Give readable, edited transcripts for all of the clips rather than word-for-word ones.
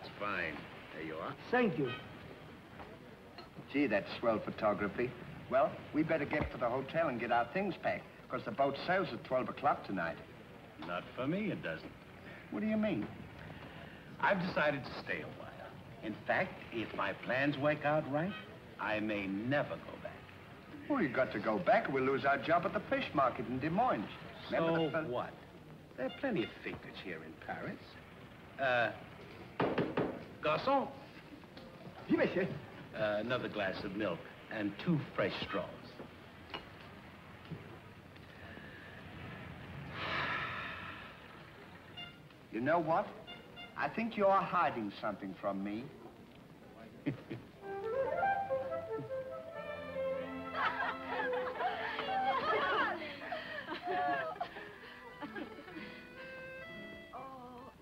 That's fine. There you are. Thank you. Gee, that's swell photography. Well, we better get to the hotel and get our things packed, because the boat sails at 12 o'clock tonight. Not for me, it doesn't. What do you mean? I've decided to stay a while. In fact, if my plans work out right, I may never go back. Well, you've got to go back or we'll lose our job at the fish market in Des Moines. So what? There are plenty of figures here in Paris. Garçon. Oui, monsieur. Another glass of milk and 2 fresh straws. You know what? I think you're hiding something from me.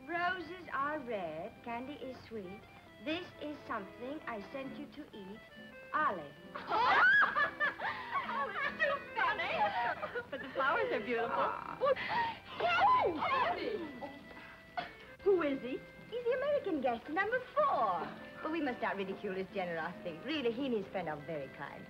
Roses are red, candy is sweet. This is something I sent you to eat. Ale. Oh, it's too funny. But the flowers are beautiful. Candy! Who is he? He's the American guest, number 4. But we must not ridicule his generosity. Really, he and his friend are very kind.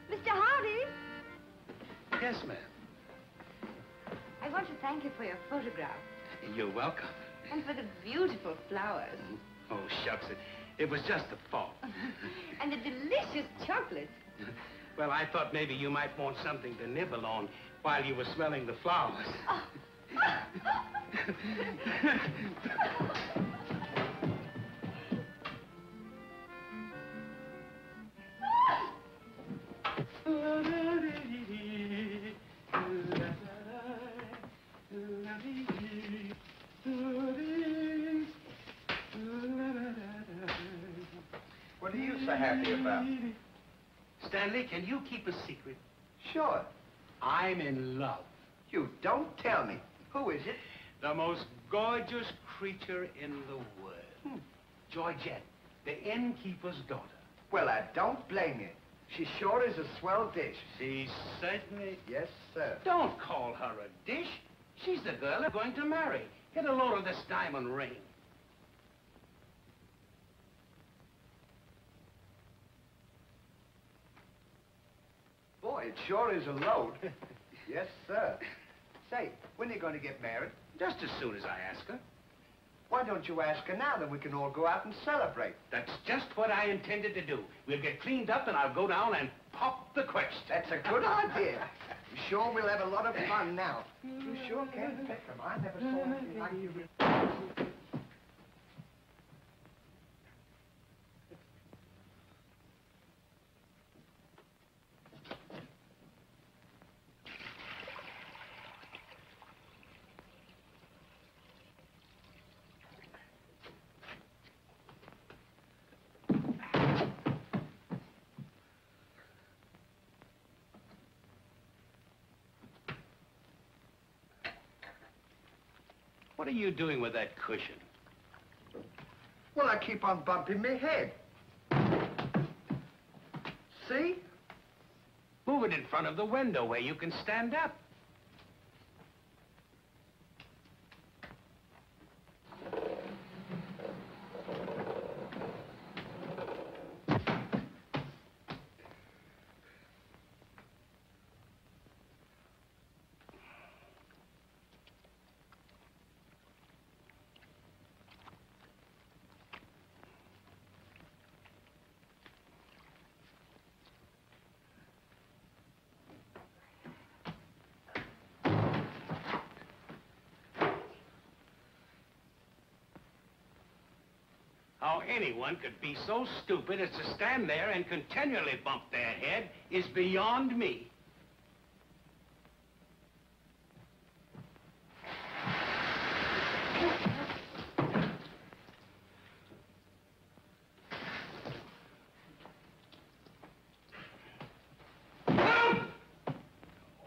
Mr. Hardy? Yes, ma'am. I want to thank you for your photograph. You're welcome. And for the beautiful flowers. Oh, shucks. It was just a thought. And the delicious chocolate. Well, I thought maybe you might want something to nibble on while you were smelling the flowers. Oh. What are you so happy about? Stanley, can you keep a secret? Sure. I'm in love. You don't tell me. Who is it? The most gorgeous creature in the world. Georgette, the innkeeper's daughter. Well, I don't blame you. She sure is a swell dish. She certainly... Yes, sir. Don't call her a dish. She's the girl I'm going to marry. Get a load of this diamond ring. Boy, it sure is a load. Yes, sir. Say, when are you going to get married? Just as soon as I ask her. Why don't you ask her now, then we can all go out and celebrate? That's just what I intended to do. We'll get cleaned up and I'll go down and pop the question. That's a good idea. I'm sure we'll have a lot of fun now. You sure can pick them. I never saw anything like you. What are you doing with that cushion? Well, I keep on bumping my head. See? Move it in front of the window where you can stand up. How anyone could be so stupid as to stand there and continually bump their head is beyond me.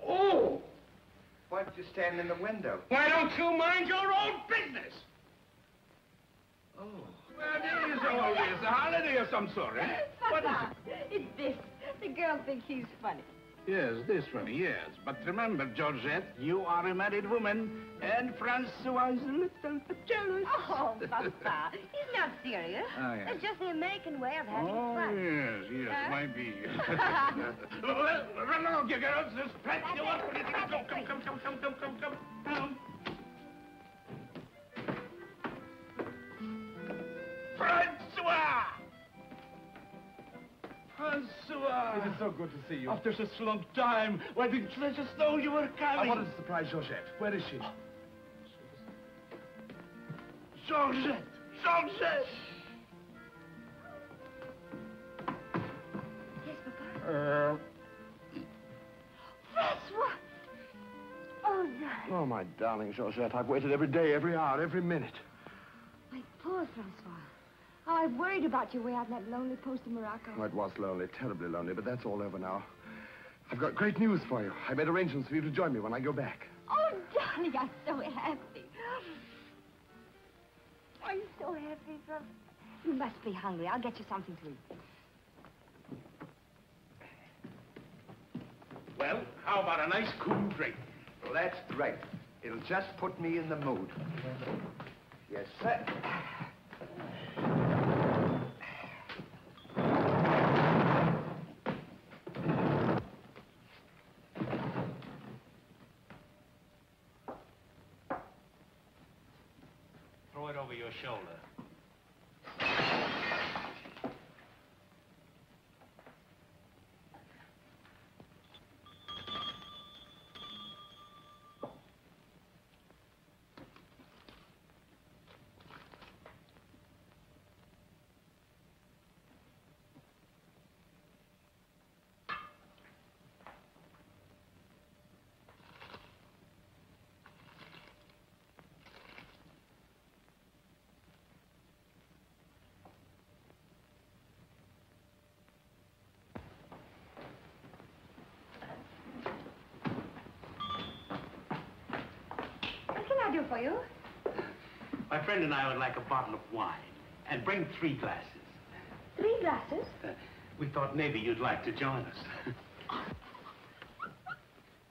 Oh! you stand in the window? Why don't you mind your own business? Oh. Well, it is all this. A holiday of some sort, eh? What is it? It's this. The girl thinks he's funny. Yes, this funny, yes. But remember, Georgette, you are a married woman, and Francois is a little jealous. Oh, Papa, he's not serious. Oh, yes. It's just the American way of having Oh, fun. yes, yes, Huh? might be. Well, run along, you girls. There's plenty of work for you to do. Come. Francois! Francois! It is so good to see you. After such a long time, why didn't you let us know you were coming? I wanted to surprise Georgette. Where is she? Georgette! Georgette! Yes, Papa? Francois! Oh, darling. Oh, my darling Georgette, I've waited every day, every hour, every minute. My poor Francois. Oh, I worried about you way out in that lonely post in Morocco. Oh, it was lonely, terribly lonely, but that's all over now. I've got great news for you. I made arrangements for you to join me when I go back. Oh, darling, I'm so happy. I'm so happy, Francois. You must be hungry. I'll get you something to eat. Well, how about a nice cool drink? Well, that's great. It'll just put me in the mood. Yes, sir. Throw it over your shoulder. What can I do for you? My friend and I would like a bottle of wine. And bring 3 glasses. 3 glasses? We thought maybe you'd like to join us.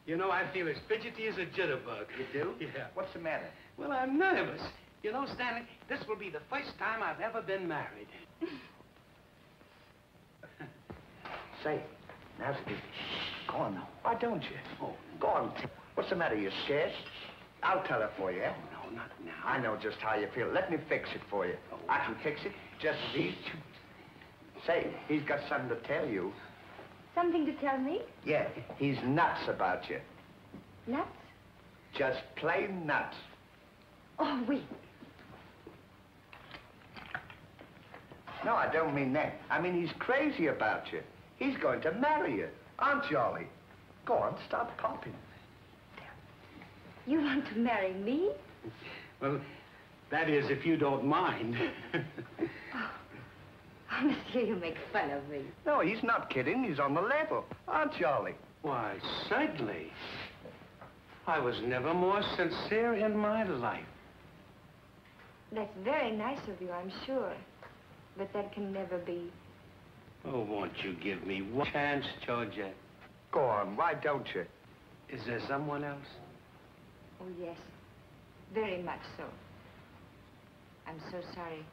You know, I feel as fidgety as a jitterbug. You do? Yeah. What's the matter? Well, I'm nervous. You know, Stanley, this will be the first time I've ever been married. Say, now's the... Go on now. Why don't you? Oh, Go on. What's the matter? You scared? I'll tell her for you. no, not now. I know just how you feel. Let me fix it for you. Oh, I can fix it. Just these. Say, he's got something to tell you. Something to tell me? Yeah, he's nuts about you. Nuts? Just plain nuts. Oh, wait. No, I don't mean that. I mean, he's crazy about you. He's going to marry you. Aren't you, Ollie? Go on, stop popping. You want to marry me? Well, that is, if you don't mind. Oh, monsieur, you make fun of me. No, he's not kidding. He's on the level. Aren't you, Ollie? Why, certainly. I was never more sincere in my life. That's very nice of you, I'm sure. But that can never be. Oh, won't you give me one chance, Georgette? Go on, why don't you? Is there someone else? Oh, yes. Very much so. I'm so sorry.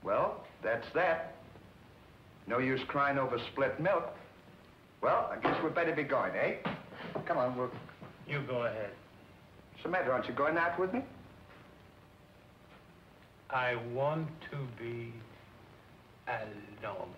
Well, that's that. No use crying over spilt milk. Well, I guess we'd better be going, eh? Come on, we'll... You go ahead. What's the matter? Aren't you going out with me? I want to be alone.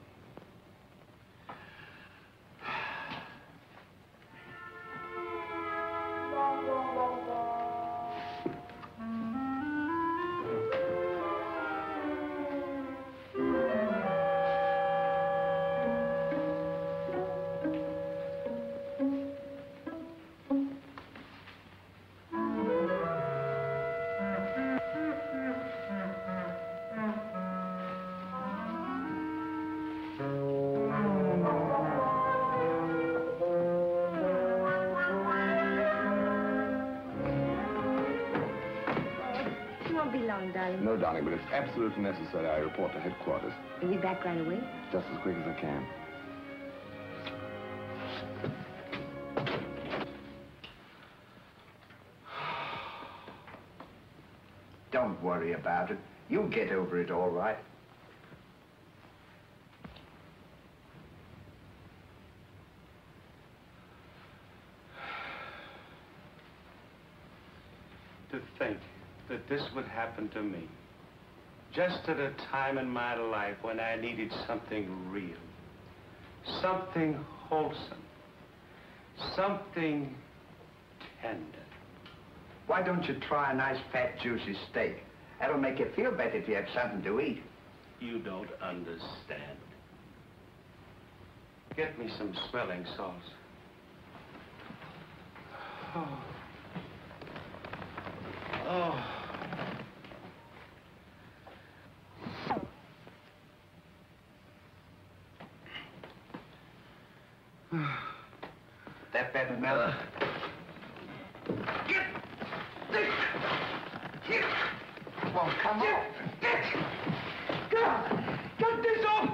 won't be long, darling. No, darling, but it's absolutely necessary I report to headquarters. You'll be back right away? Just as quick as I can. Don't worry about it. You'll get over it all right. To think that this would happen to me, just at a time in my life when I needed something real, something wholesome, something tender. Why don't you try a nice, fat, juicy steak? That'll make you feel better if you have something to eat. You don't understand. Get me some smelling salts. Oh. Oh. That better, Mel? Get this! Here! Well, come on! Get this off!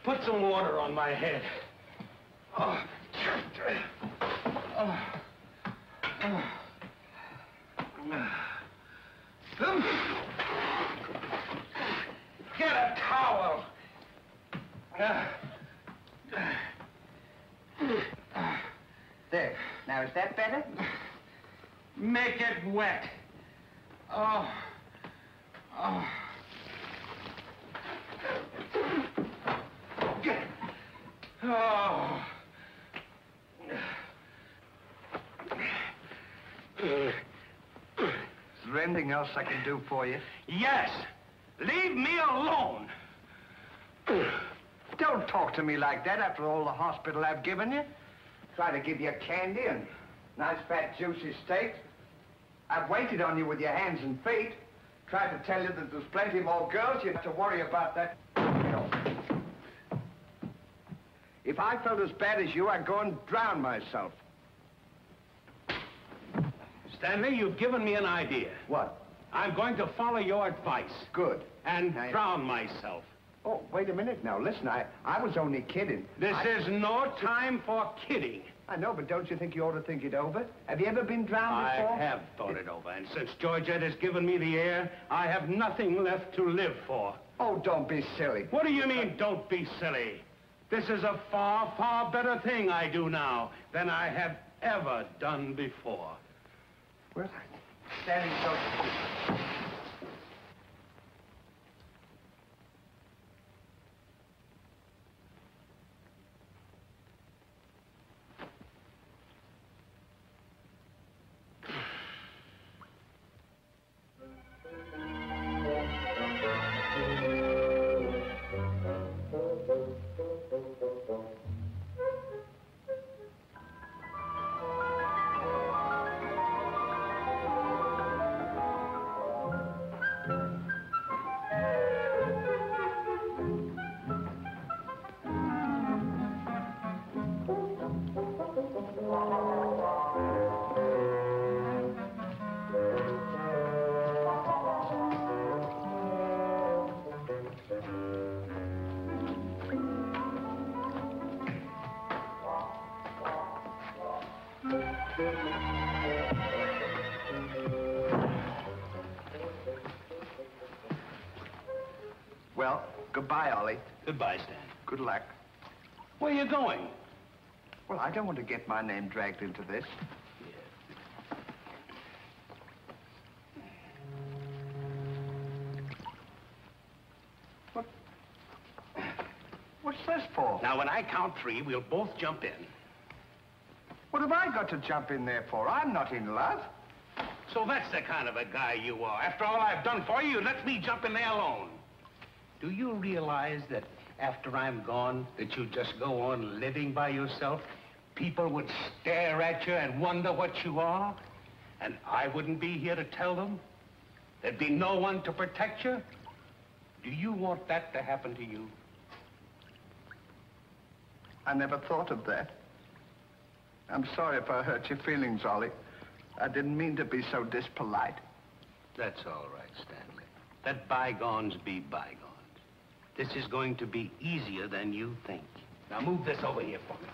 Put some water on my head. Oh. Oh. Oh. Get a towel. There. Now, is that better? Make it wet. Oh. Oh. Oh. Is there anything else I can do for you? Yes. Leave me alone. Don't talk to me like that after all the hospital I've given you. Try to give you candy and nice, fat, juicy steaks. I've waited on you with your hands and feet. Tried to tell you that there's plenty more girls. You have to worry about that. If I felt as bad as you, I'd go and drown myself. Stanley, you've given me an idea. What? I'm going to follow your advice. Good. And drown myself. Oh, wait a minute now. Listen, I was only kidding. This is no time for kidding. I know, but don't you think you ought to think it over? Have you ever been drowned before? I have thought it over, and since Georgette has given me the air, I have nothing left to live for. Oh, don't be silly. What do you mean, don't be silly? This is a far, far better thing I do now than I have ever done before. Well, standing so... Well, goodbye, Ollie. Goodbye, Stan. Good luck. Where are you going? Well, I don't want to get my name dragged into this. What's this for? Now, when I count 3, we'll both jump in. What have I got to jump in there for? I'm not in love. So that's the kind of a guy you are. After all I've done for you, let me jump in there alone. Do you realize that after I'm gone, that you just go on living by yourself? People would stare at you and wonder what you are, and I wouldn't be here to tell them? There'd be no one to protect you? Do you want that to happen to you? I never thought of that. I'm sorry if I hurt your feelings, Ollie. I didn't mean to be so dispolite. That's all right, Stanley. Let bygones be bygones. This is going to be easier than you think. Now move this over here for me.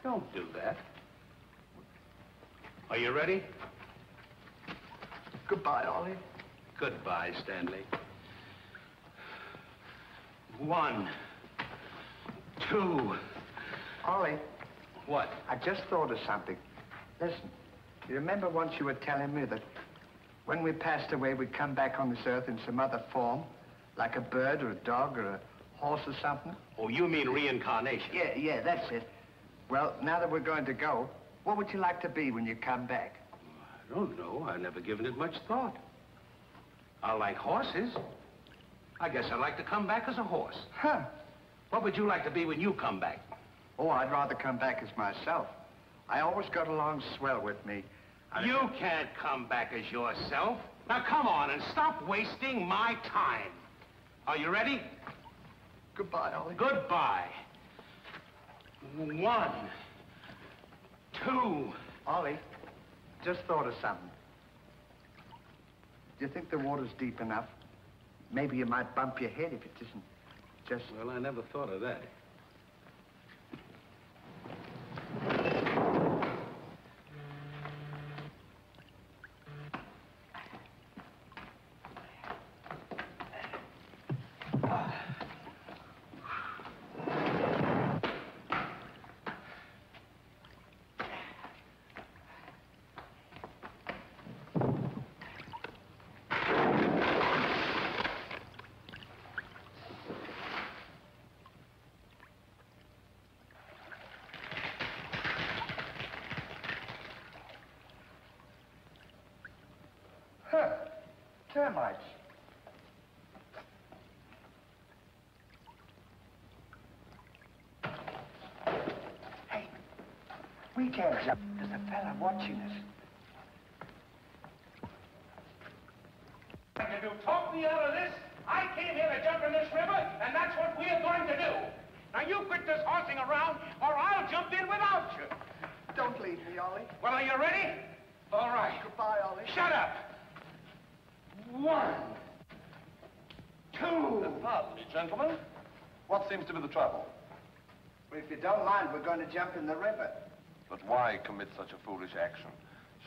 Don't do that. Are you ready? Goodbye, Ollie. Goodbye, Stanley. 1, 2. Ollie. What? I just thought of something. Listen, you remember once you were telling me that when we passed away, we'd come back on this earth in some other form, like a bird or a dog or a horse or something? Oh, you mean reincarnation? Yeah, that's it. Well, now that we're going to go, what would you like to be when you come back? I don't know. I've never given it much thought. I like horses. I guess I'd like to come back as a horse. Huh. What would you like to be when you come back? Oh, I'd rather come back as myself. I always got along swell with me. You can't come back as yourself. Now, come on and stop wasting my time. Are you ready? Goodbye, Ollie. Goodbye. 1, 2. Ollie, just thought of something. Do you think the water's deep enough? Maybe you might bump your head if it isn't just... Well, I never thought of that. Termites. Hey, we can't jump. There's a fella watching us. To talk me out of this, I came here to jump in this river, and that's what we're going to do. Now, you quit this horsing around, or I'll jump in without you. Don't leave me, Ollie. Well, are you ready? All right. Goodbye, Ollie. Shut up. 1, 2. Pardon me, gentlemen. What seems to be the trouble? Well, if you don't mind, we're going to jump in the river. But why commit such a foolish action?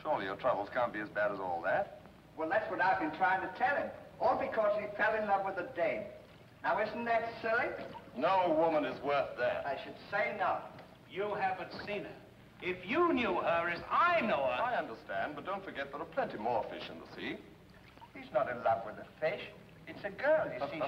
Surely your troubles can't be as bad as all that. Well, that's what I've been trying to tell him. All because he fell in love with a dame. Now, isn't that silly? No woman is worth that. I should say not. You haven't seen her. If you knew her as I know her... I understand, but don't forget there are plenty more fish in the sea. He's not in love with a fish. It's a girl, you see.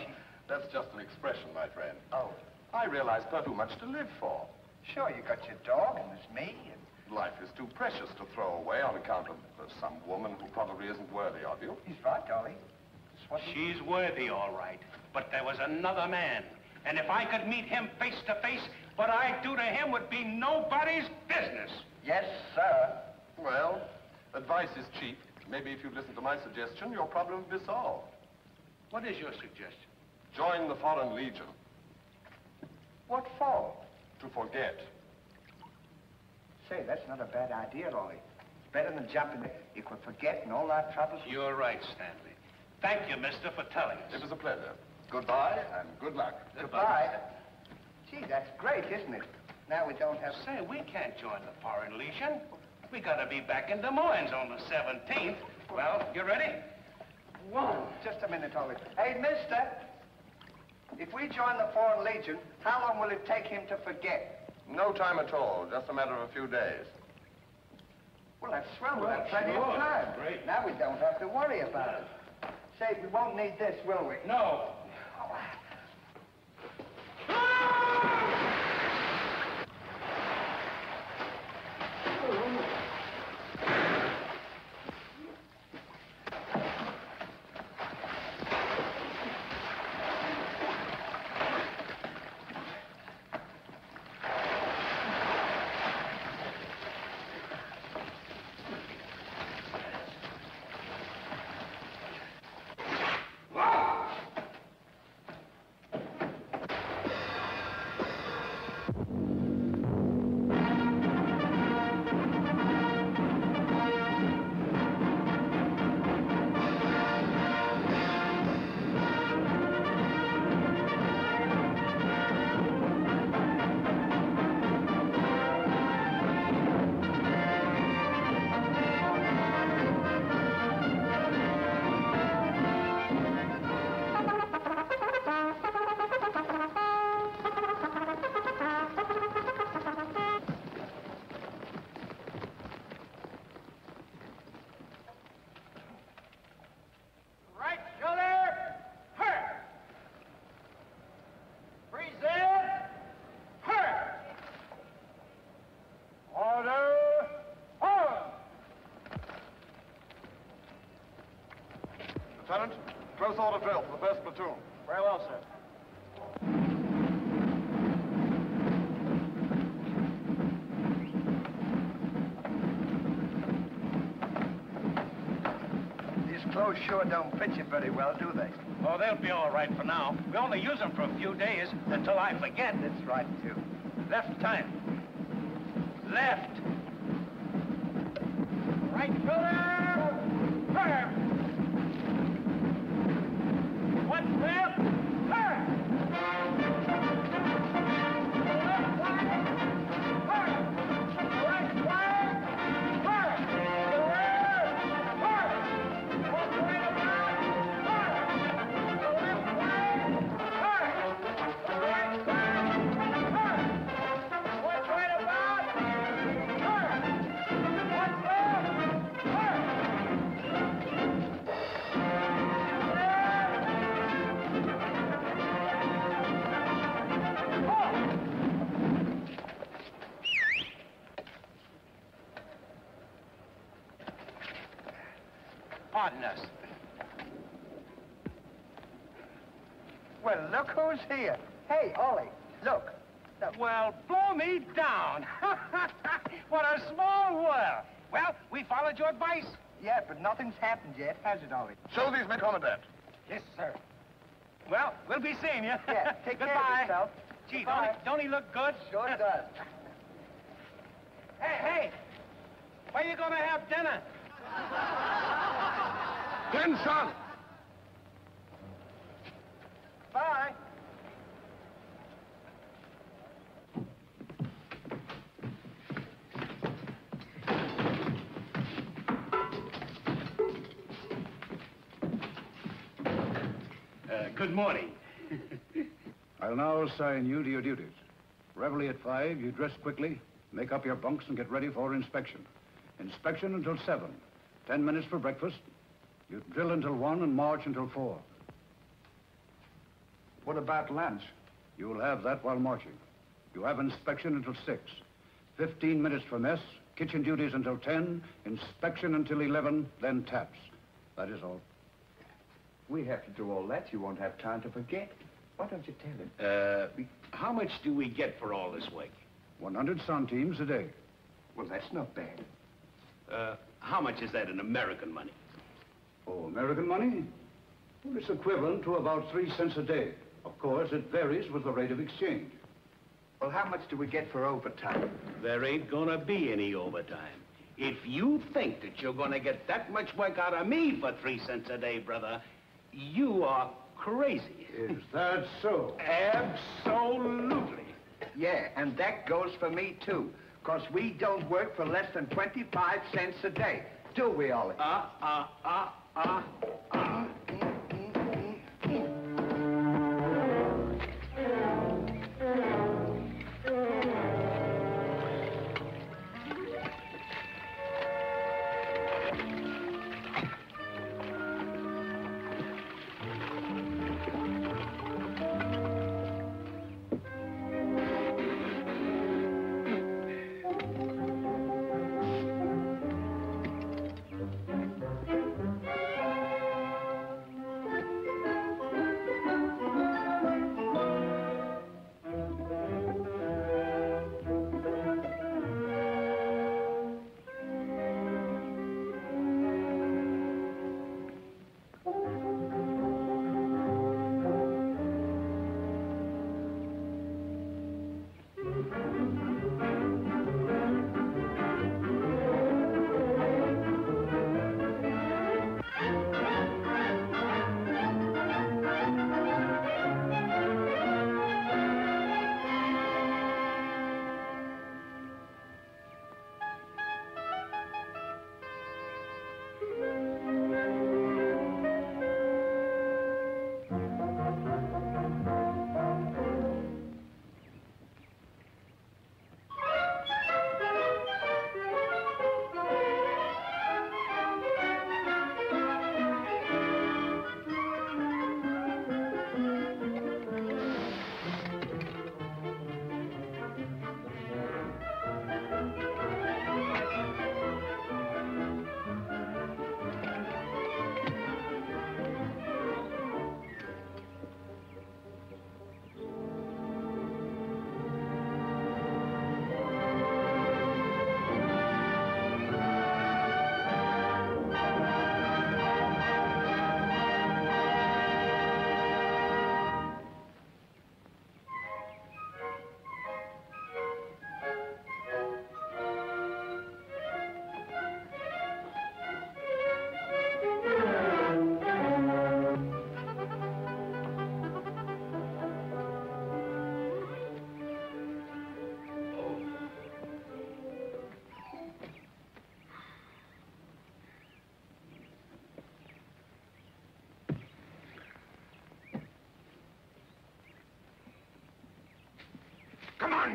That's just an expression, my friend. Oh. I realize there too much to live for. Sure, you got your dog, and there's me, and... Life is too precious to throw away on account of some woman who probably isn't worthy of you. He's right, Ollie. She's worthy, all right. But there was another man. And if I could meet him face to face, what I'd do to him would be nobody's business. Yes, sir. Well, advice is cheap. Maybe if you'd listen to my suggestion, your problem would be solved. What is your suggestion? Join the Foreign Legion. What for? To forget. Say, that's not a bad idea, Ollie. It's better than jumping in. You could forget and all our troubles. You're right, Stanley. Thank you, mister, for telling us. It was a pleasure. Goodbye and good luck. Goodbye. Gee, that's great, isn't it? Now we don't have... Say, we can't join the Foreign Legion. We gotta be back in Des Moines on the 17th. Well, you ready? 1. Just a minute, Ollie. Hey, mister. If we join the Foreign Legion, how long will it take him to forget? No time at all. Just a matter of a few days. Well, that's swell. We'll have plenty of time. Great. Now we don't have to worry about it. Say, we won't need this, will we? No. Lieutenant, close order drill for the first platoon. Very well, sir. These clothes sure don't fit you very well, do they? Oh, they'll be all right for now. We only use them for a few days until I forget. That's right, too. Left time. Left. Right shoulder. Firm. One step. Firm. Left side. Firm. Right side. Firm. The rear. Firm. One right about. Firm. The left side. Firm. The right side. Firm. One right about. Firm. One left. Firm. Pardon us. Well, look who's here. Hey, Ollie, look. Well, blow me down. What a small world. Well, we followed your advice. Yeah, but nothing's happened yet, has it, Ollie? Show these men, Commandant. Yes, sir. Well, we'll be seeing you. Yeah, take care Goodbye. of yourself. Gee, Bye. don't he look good? Sure does. Hey, where you gonna have dinner? 10 shots. Bye. Good morning. I'll now assign you to your duties. Reveille at 5, you dress quickly, make up your bunks and get ready for inspection. Inspection until 7. 10 minutes for breakfast. You drill until 1 and march until 4. What about lunch? You'll have that while marching. You have inspection until 6. 15 minutes for mess, kitchen duties until 10, inspection until 11, then taps. That is all. We have to do all that. You won't have time to forget. Why don't you tell him? How much do we get for all this work? 100 centimes a day. Well, that's not bad. How much is that in American money? Oh, American money? Well, it's equivalent to about 3 cents a day. Of course, it varies with the rate of exchange. Well, how much do we get for overtime? There ain't gonna be any overtime. If you think that you're gonna get that much work out of me for 3 cents a day, brother, you are crazy. Is that so? Absolutely. Yeah, and that goes for me, too. Because we don't work for less than 25 cents a day. Do we, Ollie?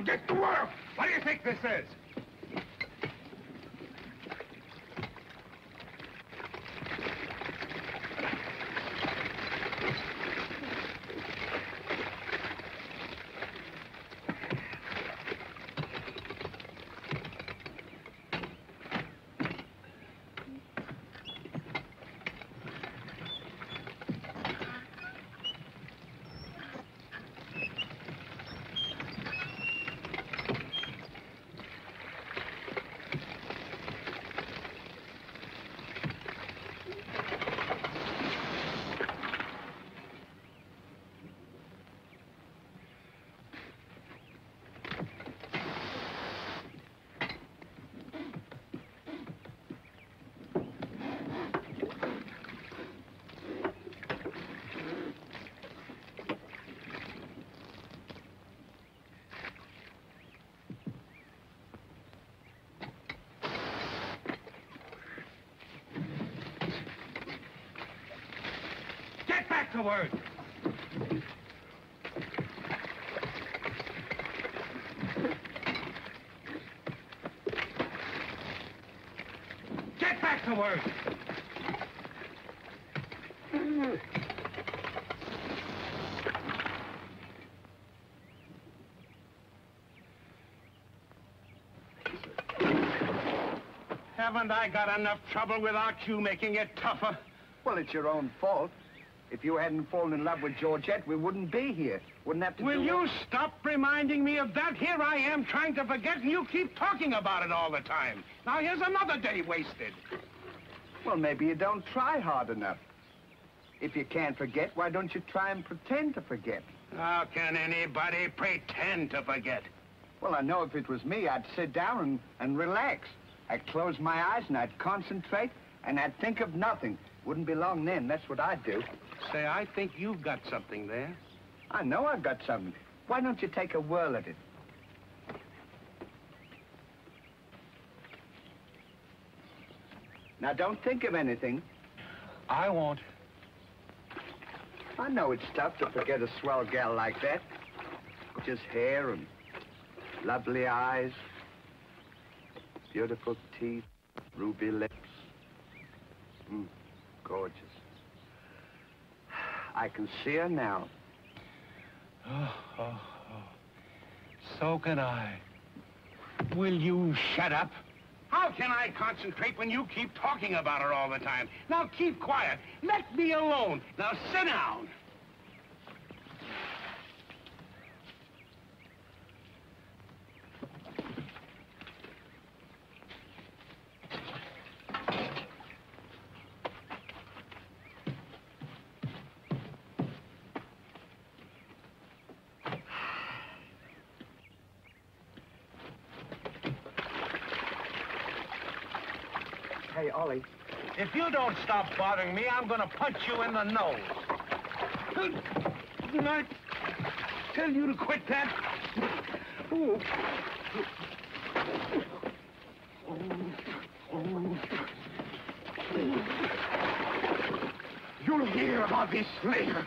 on, get to work! What do you think this is? Back to work. Get back to work. Haven't I got enough trouble without you making it tougher? Well, it's your own fault. If you hadn't fallen in love with Georgette, we wouldn't be here. Wouldn't have to Will you stop reminding me of that? Here I am trying to forget, and you keep talking about it all the time. Now, here's another day wasted. Well, maybe you don't try hard enough. If you can't forget, why don't you try and pretend to forget? How can anybody pretend to forget? Well, I know if it was me, I'd sit down and relax. I'd close my eyes and I'd concentrate, and I'd think of nothing. Wouldn't be long then, that's what I'd do. Say, I think you've got something there. I know I've got something. Why don't you take a whirl at it? Now, don't think of anything. I won't. I know it's tough to forget a swell gal like that. Just hair and lovely eyes, beautiful teeth, ruby lips. Gorgeous. I can see her now. Oh. So can I. Will you shut up? How can I concentrate when you keep talking about her all the time? Now keep quiet. Let me alone. Now sit down. Hey, Ollie. If you don't stop bothering me, I'm gonna punch you in the nose. Didn't I tell you to quit that? Ooh. You'll hear about this later.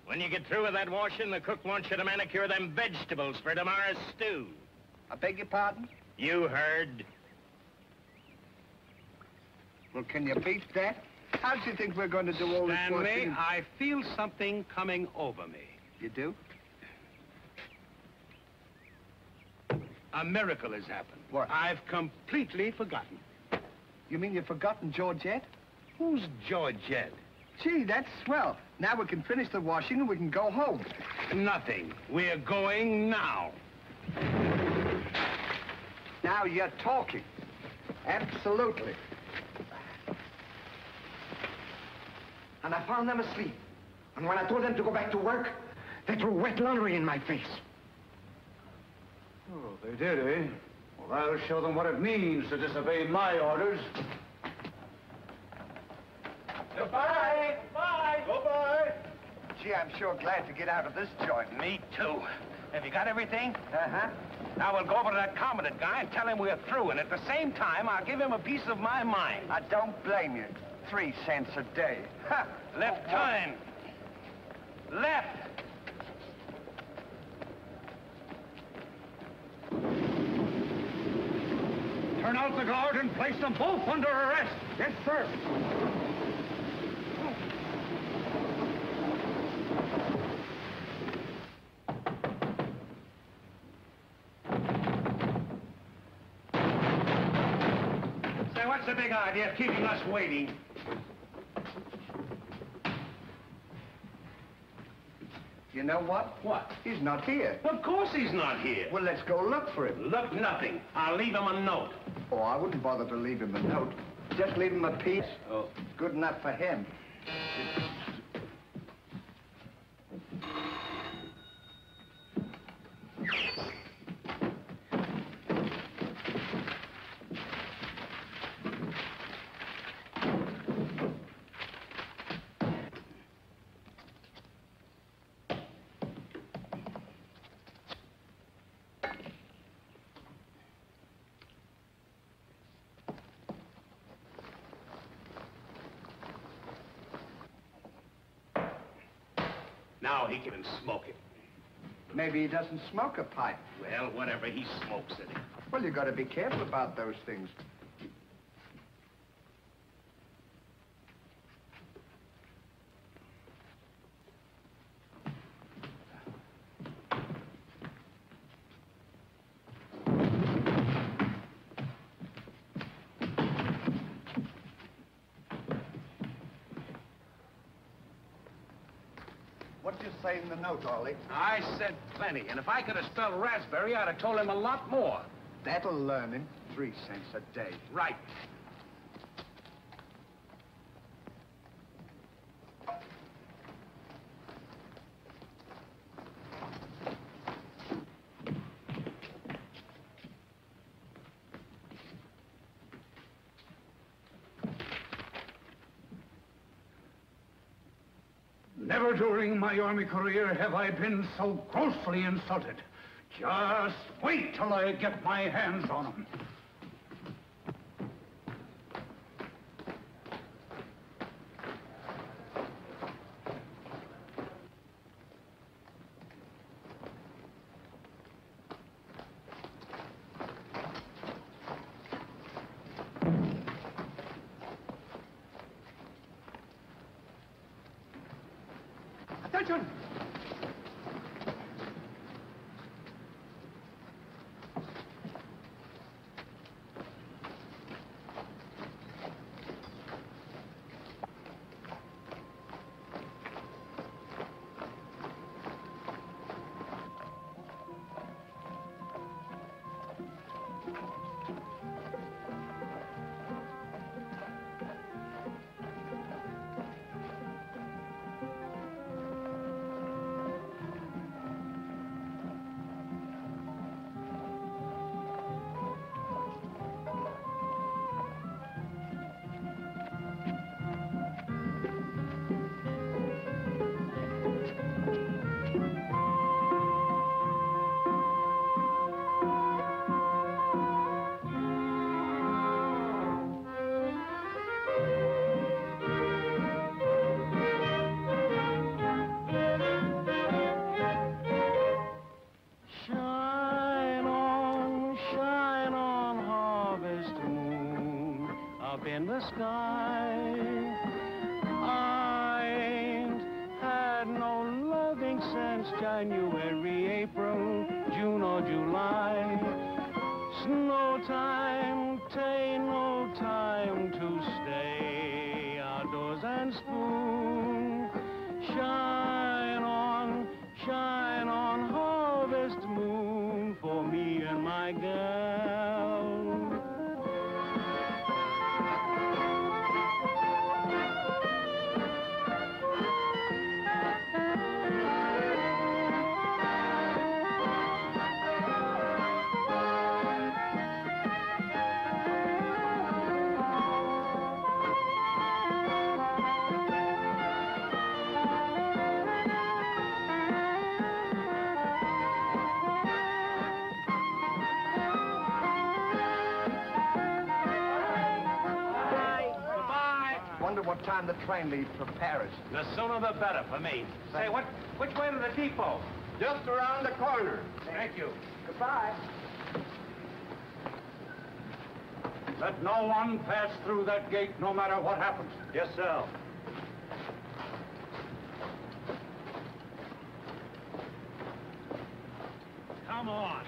When you get through with that washing, the cook wants you to manicure them vegetables for tomorrow's stew. I beg your pardon? You heard. Well, can you beat that? How do you think we're going to do all this washing? Stanley, I feel something coming over me. You do? A miracle has happened. What? I've completely forgotten. You mean you've forgotten Georgette? Who's Georgette? Gee, that's swell. Now we can finish the washing and we can go home. Nothing. We're going now. Now you're talking. Absolutely. And I found them asleep. And when I told them to go back to work, they threw wet laundry in my face. Oh, they did, eh? Well, I'll show them what it means to disobey my orders. Goodbye. Bye. Goodbye. Gee, I'm sure glad to get out of this joint. Me too. Have you got everything? Uh-huh. Now we'll go over to that commandant guy and tell him we're through, and at the same time, I'll give him a piece of my mind. I don't blame you. 3 cents a day. Ha! Left turn. Left. Turn out the guard and place them both under arrest. Yes, sir. Say, what's the big idea of keeping us waiting? You know what? What? He's not here. Of course he's not here. Well, let's go look for him. Look, nothing. I'll leave him a note. Oh, I wouldn't bother to leave him a note. Just leave him a piece. Oh. Good enough for him. Now he can smoke it. Maybe he doesn't smoke a pipe. Well, whatever, he smokes it. Well, you got to be careful about those things. What did you say in the note, Ollie? I said plenty, and if I could have spelled raspberry, I'd have told him a lot more. That'll learn him. 3 cents a day. Right. Never during my army career have I been so grossly insulted. Just wait till I get my hands on him. Attention! In the sky, I ain't had no loving since January, April, June or July. Snow time, tain't no time to stay outdoors and spoon. Shine on, harvest moon for me and my gal. what time the train leaves for Paris? The sooner the better for me. Say, which way to the depot? Just around the corner. Thank you. Goodbye. Let no one pass through that gate, no matter what happens. Yes, sir. Come on.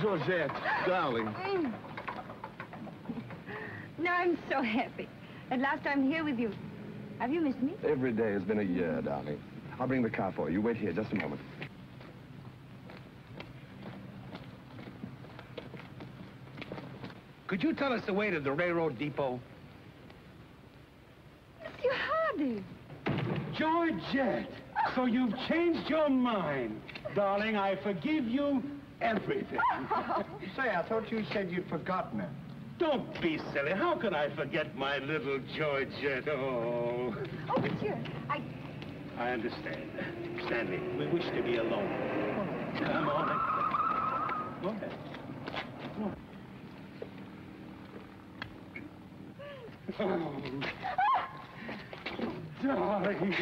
Georgette, darling. Now I'm so happy. At last I'm here with you. Have you missed me? Every day has been a year, darling. I'll bring the car for you. Wait here just a moment. Could you tell us the way to the railroad depot? Monsieur Hardy. Georgette, so you've changed your mind. Darling, I forgive you everything. Say, I thought you said you'd forgotten it. Don't be silly. How could I forget my little Georgette? Oh. Oh, monsieur, I understand. Stanley, we wish to be alone. Come on. Go ahead. Go on. Oh. Darling.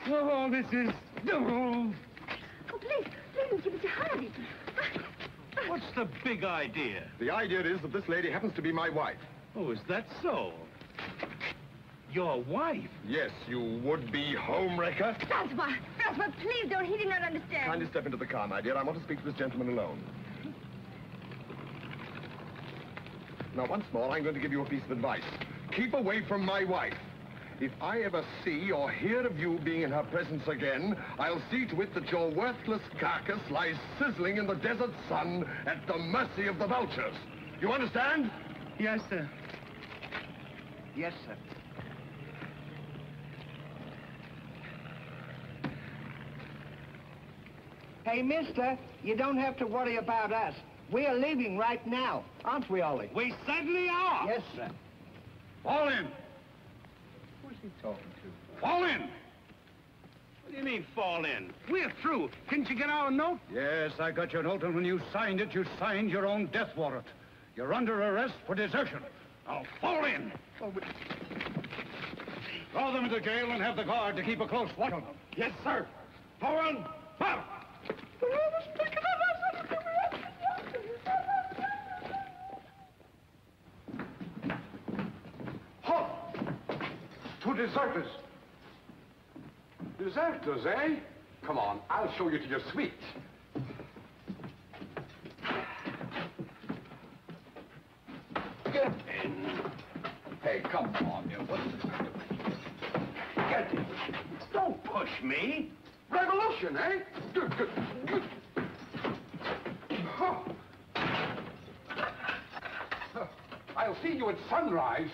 Oh, oh, this is... Oh. Oh, please, Mr. Hardy. What's the big idea? The idea is that this lady happens to be my wife. Oh, is that so? Your wife? Yes, you would-be homewrecker. Francois, please don't. He did not understand. Kindly step into the car, my dear. I want to speak to this gentleman alone. Now, once more, I'm going to give you a piece of advice. Keep away from my wife. If I ever see or hear of you being in her presence again, I'll see to it that your worthless carcass lies sizzling in the desert sun at the mercy of the vultures. You understand? Yes, sir. Yes, sir. Hey, mister, you don't have to worry about us. We are leaving right now, aren't we, Ollie? We certainly are. Yes, sir. Fall in. Who's he talking to? Fall in. What do you mean, fall in? We're through. Didn't you get our note? Yes, I got your note, and when you signed it, you signed your own death warrant. You're under arrest for desertion. Now, fall in. Oh, but... Throw them into jail and have the guard to keep a close watch on them. Yes, sir. Forward, out. Halt! Two deserters. Deserters, eh? Come on, I'll show you to your suite. Get in. Hey, come on, you. What's this going to be? Get in. Don't push me. Revolution, eh? Oh. I'll see you at sunrise.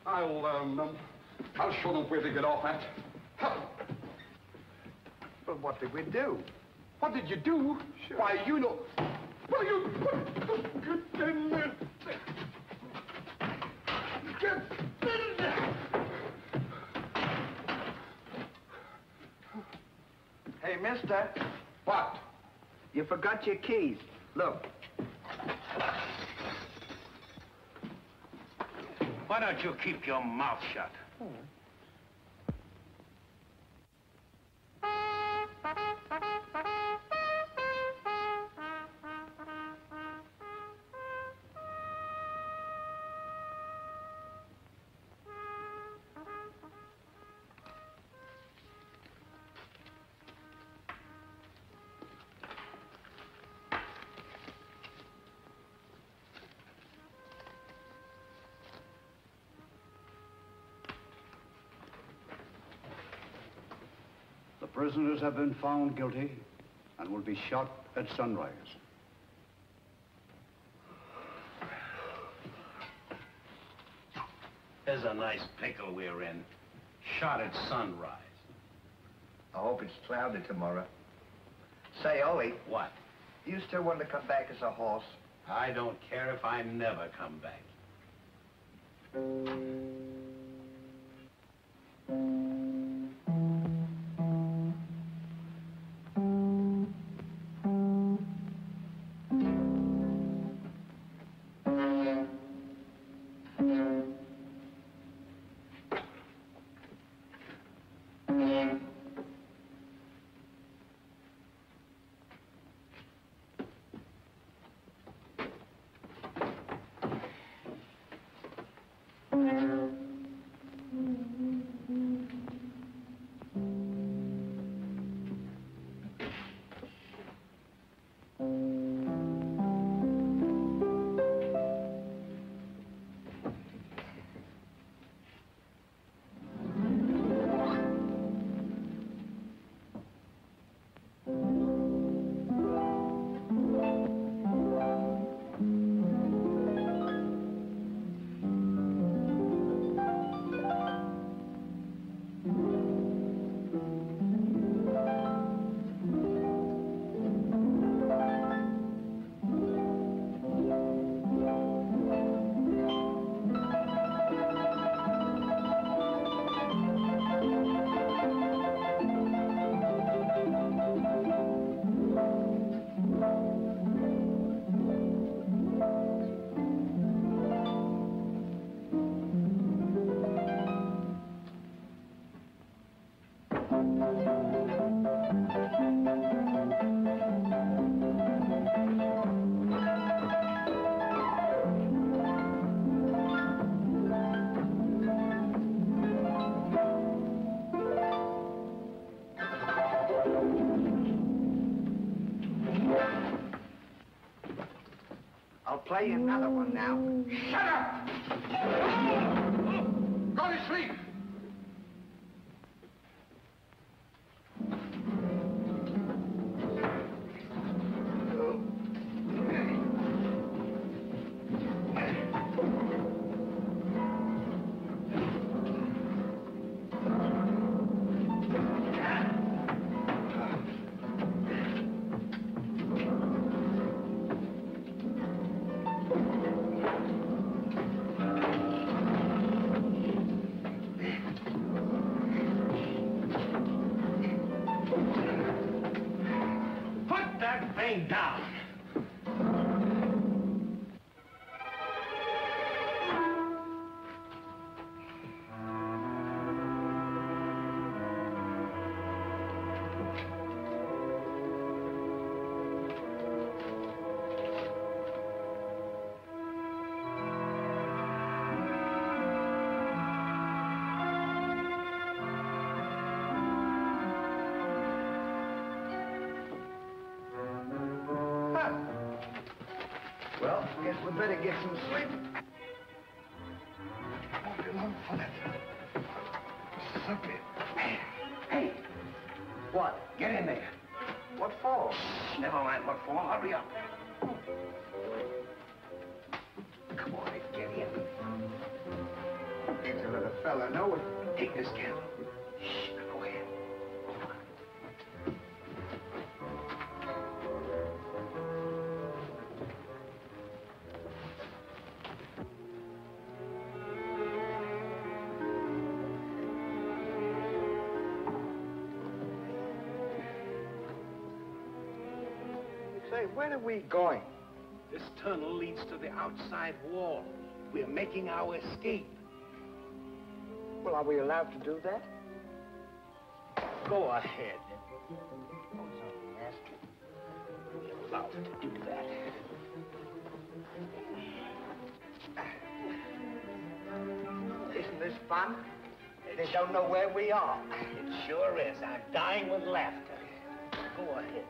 I'll show them where to get off at. But what did we do? What did you do? Sure. Why, you know... Well, you... Get in there. Get in there. Hey, mister. What? You forgot your keys. Look. Why don't you keep your mouth shut? The prisoners have been found guilty and will be shot at sunrise. There's a nice pickle we're in. Shot at sunrise. I hope it's cloudy tomorrow. Say, Ollie. What? Do you still want to come back as a horse? I don't care if I never come back. I'll play you another one now. Shut up! Go to sleep! Down. Well, guess we better get some sleep. Won't be long for that. Supper. Hey! What? Get in there. What for? Never mind what for. Hurry up. Come on, get in. Can't you let a fella know it? Take this candle. Shh, go ahead. Say, where are we going? This tunnel leads to the outside wall. We're making our escape. Well, are we allowed to do that? Go ahead. Oh, so nasty. We're allowed to do that. Isn't this fun? They don't know where we are. It sure is. I'm dying with laughter. Go ahead.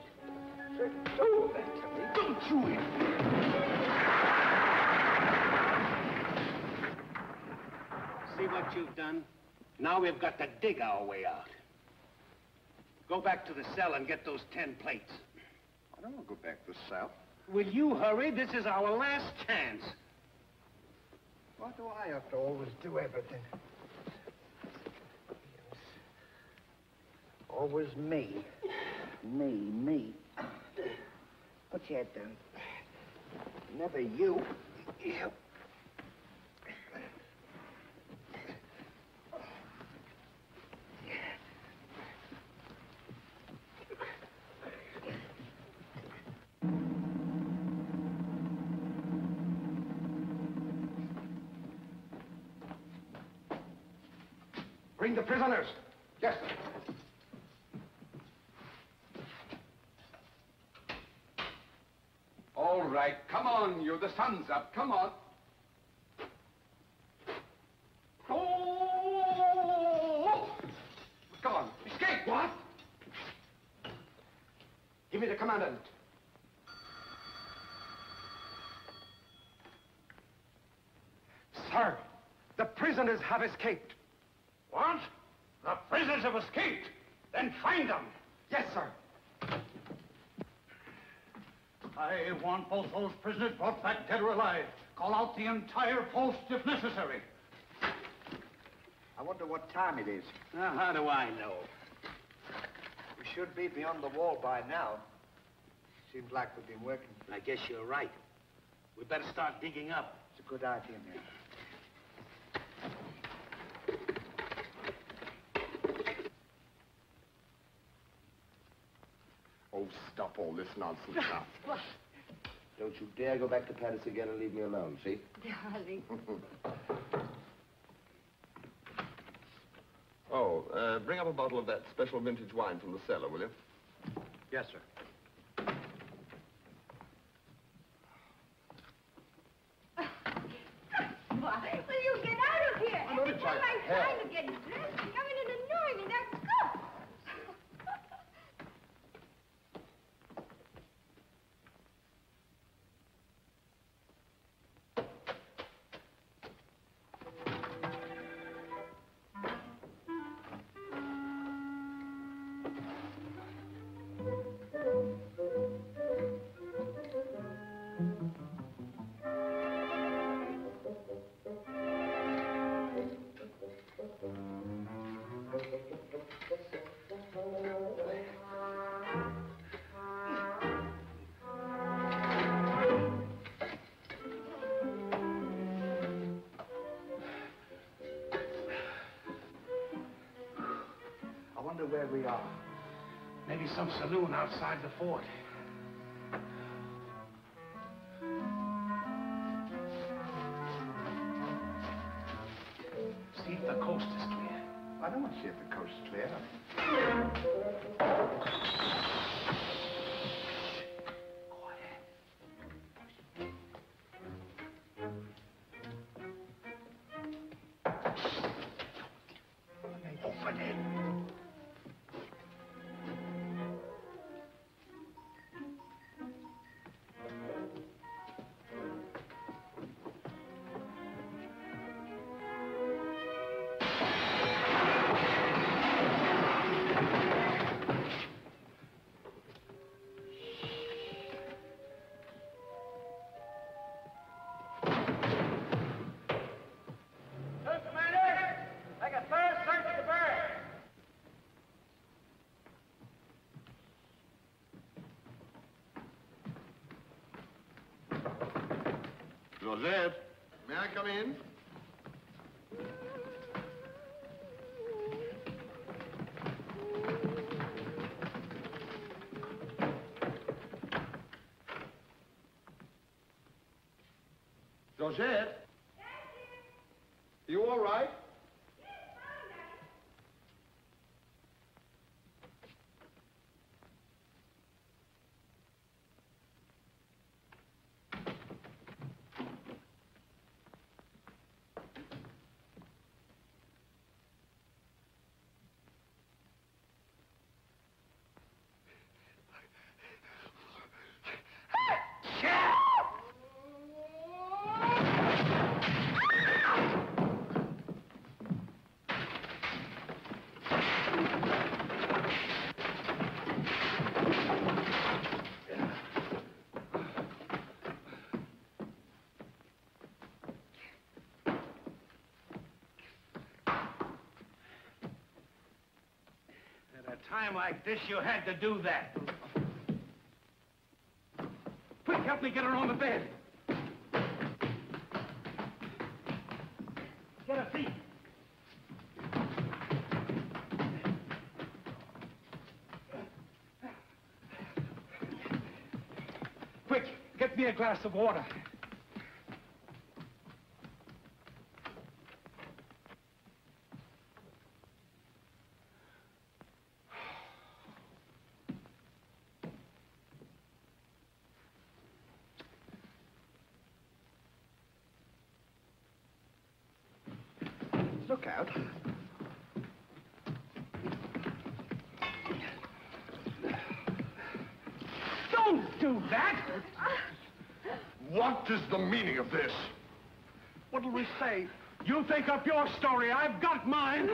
Do that to me. Don't you hit me. See what you've done? Now we've got to dig our way out. Go back to the cell and get those 10 plates. I don't want to go back to the cell. Will you hurry? This is our last chance. Why do I have to always do everything? Always me. Me. Put your head down. Never you. You. Bring the prisoners. Yes, sir. All right, come on, you. The sun's up. Come on. Oh! Come on. Escape. What? Give me the commandant. Sir, the prisoners have escaped. What? The prisoners have escaped. Then find them. Yes, sir. I want both those prisoners brought back dead or alive. Call out the entire post if necessary. I wonder what time it is. Now, how do I know? We should be beyond the wall by now. Seems like we've been working. I guess you're right. We better start digging up. It's a good idea, man. Oh, stop all this nonsense now. Don't you dare go back to Paris again and leave me alone, see? Darling. Oh, bring up a bottle of that special vintage wine from the cellar, will you? Yes, sir. Why? Will you get out of here? I'm not It's trying not to my help. time to get dressed. You're coming in and annoying me. Now go. I wonder where we are. Maybe some saloon outside the fort. See if the coast is clear. I don't want to see if the coast is clear. Open it. Joseph, may I come in? Joseph? You all right? At a time like this, you had to do that. Quick, help me get her on the bed. a thief. Quick, get me a glass of water. Look out. Don't do that! What is the meaning of this? What'll we say? You think up your story. I've got mine.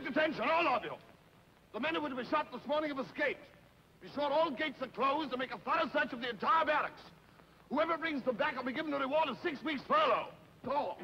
Attention, all of you. The men who were to be shot this morning have escaped. Be sure all gates are closed and make a thorough search of the entire barracks. Whoever brings them back will be given a reward of 6 weeks' furlough. Go.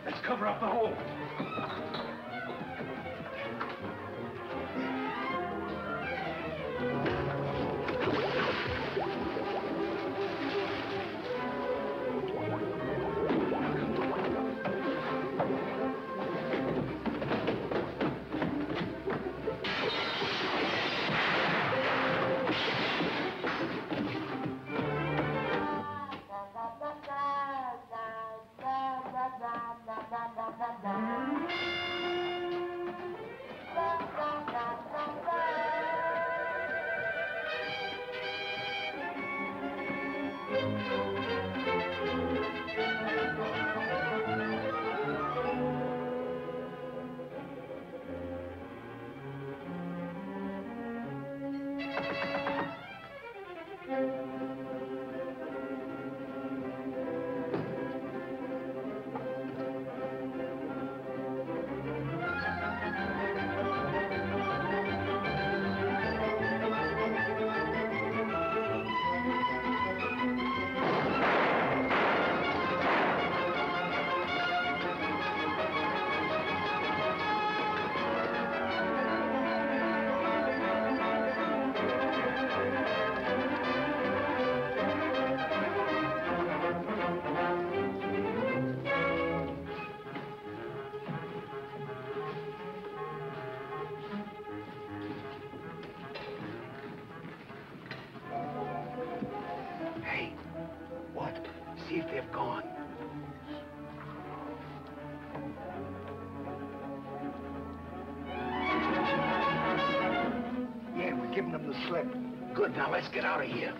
Let's cover up the hole. see if they've gone. Yeah, we're giving them the slip. Good, now let's get out of here.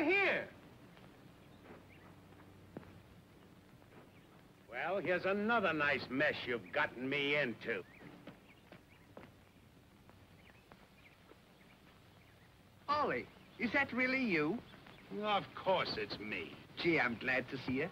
here. Well, here's another nice mess you've gotten me into. Ollie, is that really you? Of course it's me. Gee, I'm glad to see you.